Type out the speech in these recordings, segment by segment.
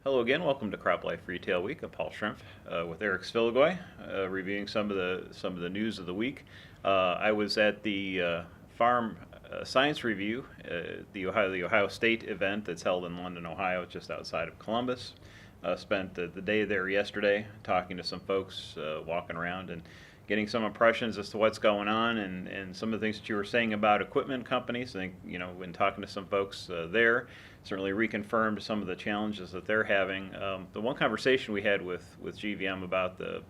Hello again. Welcome to CropLife Retail Week. I'm Paul Schrimpf with Eric Sfiligoj, reviewing some of the news of the week. I was at the Farm Science Review, the Ohio State event that's held in London, Ohio, just outside of Columbus. Spent the day there yesterday, talking to some folks, walking around and getting some impressions as to what's going on and some of the things that you were saying about equipment companies. I think, when talking to some folks there, certainly reconfirmed some of the challenges that they're having. The one conversation we had with GVM about the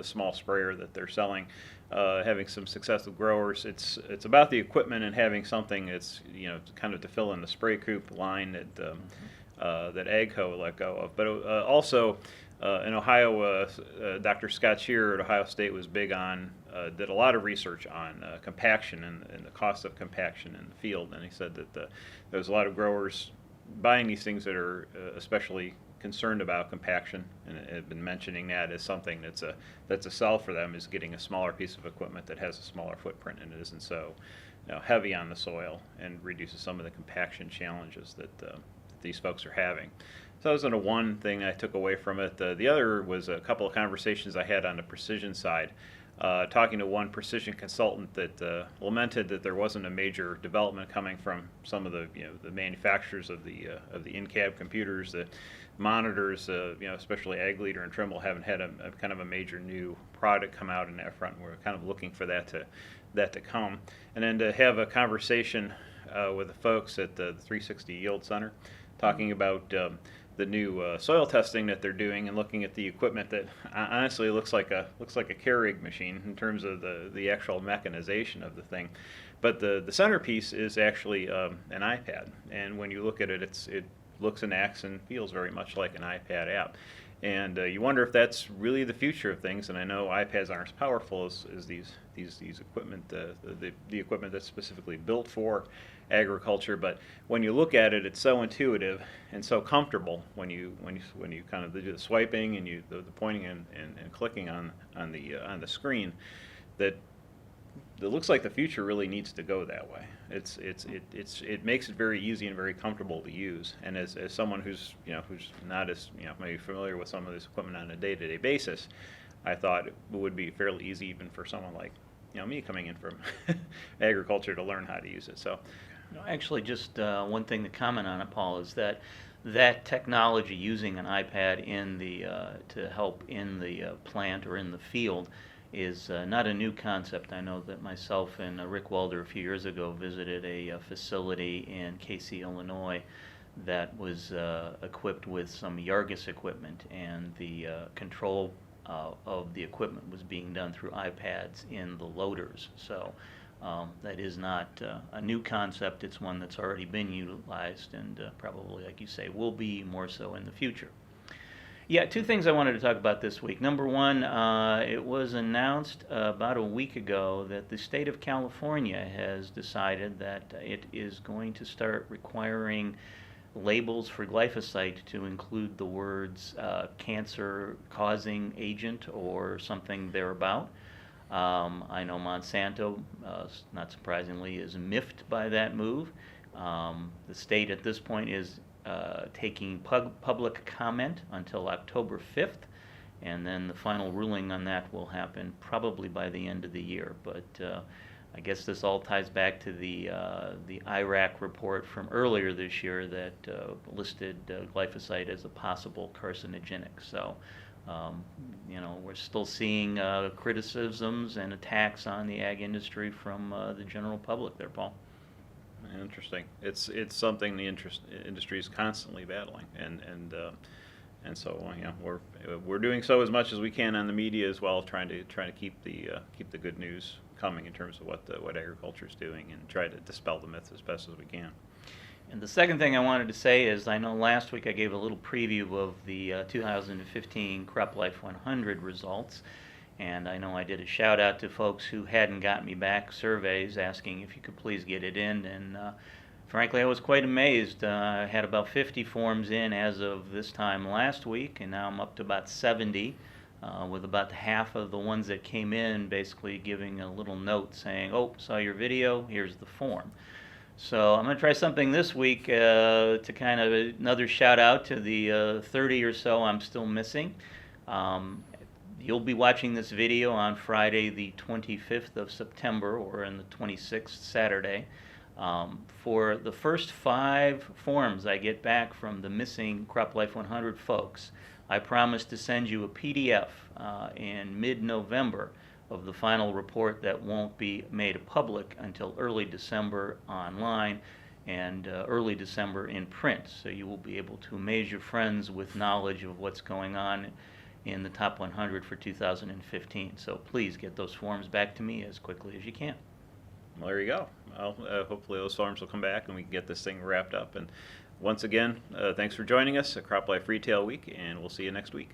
small sprayer that they're selling, having some success with growers, it's about the equipment and having something that's, kind of to fill in the spray coop line that that AGCO let go of. But also, in Ohio, Dr. Scott Shearer at Ohio State was big on, did a lot of research on compaction and the cost of compaction in the field. And he said that there's a lot of growers buying these things that are especially concerned about compaction, and have been mentioning that as something that's a sell for them, is getting a smaller piece of equipment that has a smaller footprint and it isn't so heavy on the soil and reduces some of the compaction challenges that these folks are having. So that was the one thing I took away from it. The other was a couple of conversations I had on the precision side, talking to one precision consultant that lamented that there wasn't a major development coming from some of the the manufacturers of the in-cab computers, the monitors, especially Ag Leader and Trimble haven't had a kind of a major new product come out in that front. We're kind of looking for that to come, and then to have a conversation with the folks at the 360 Yield Center, talking about the new soil testing that they're doing and looking at the equipment that honestly looks like a Keurig machine in terms of the actual mechanization of the thing. But the centerpiece is actually an iPad, and when you look at it, it looks and acts and feels very much like an iPad app. And you wonder if that's really the future of things. And I know iPads aren't as powerful as these equipment, the equipment that's specifically built for agriculture. But when you look at it, it's so intuitive and so comfortable when you kind of do the swiping and the pointing and clicking on the screen, that it looks like the future really needs to go that way. It makes it very easy and very comfortable to use. And as someone who's not as maybe familiar with some of this equipment on a day-to-day basis, I thought it would be fairly easy even for someone like me coming in from agriculture to learn how to use it. So, actually, just one thing to comment on it, Paul, is that technology, using an iPad in the to help in the plant or in the field, is not a new concept. I know that myself and Rick Welder a few years ago visited a facility in Casey, Illinois, that was equipped with some Yargis equipment, and the control of the equipment was being done through iPads in the loaders. So that is not a new concept. It's one that's already been utilized, and probably, like you say, will be more so in the future. Yeah, two things I wanted to talk about this week. Number one, it was announced about a week ago that the state of California has decided that it is going to start requiring labels for glyphosate to include the words cancer-causing agent or something thereabout. I know Monsanto, not surprisingly, is miffed by that move. The state at this point is taking public comment until October 5th, and then the final ruling on that will happen probably by the end of the year. But I guess this all ties back to the Iraq report from earlier this year that listed glyphosate as a possible carcinogenic. So, we're still seeing criticisms and attacks on the ag industry from the general public there, Paul. Interesting. It's something the industry is constantly battling, and so we're doing so as much as we can on the media as well, trying to keep the good news coming in terms of what agriculture is doing, and try to dispel the myths as best as we can. And the second thing I wanted to say is, I know last week I gave a little preview of the 2015 CropLife 100 results. And I know I did a shout out to folks who hadn't gotten me back surveys asking if you could please get it in. And frankly, I was quite amazed. I had about 50 forms in as of this time last week, and now I'm up to about 70, with about half of the ones that came in basically giving a little note saying, "Oh, saw your video, here's the form." So I'm going to try something this week to kind of another shout out to the 30 or so I'm still missing. Um, You'll be watching this video on Friday the 25th of September, or on the 26th, Saturday. For the first 5 forms I get back from the missing CropLife 100 folks, I promise to send you a PDF in mid-November of the final report that won't be made public until early December online and early December in print. So you will be able to amaze your friends with knowledge of what's going on in the top 100 for 2015. So please get those forms back to me as quickly as you can. Well, there you go. Well, hopefully those forms will come back and we can get this thing wrapped up. And once again, thanks for joining us at CropLife Retail Week, and we'll see you next week.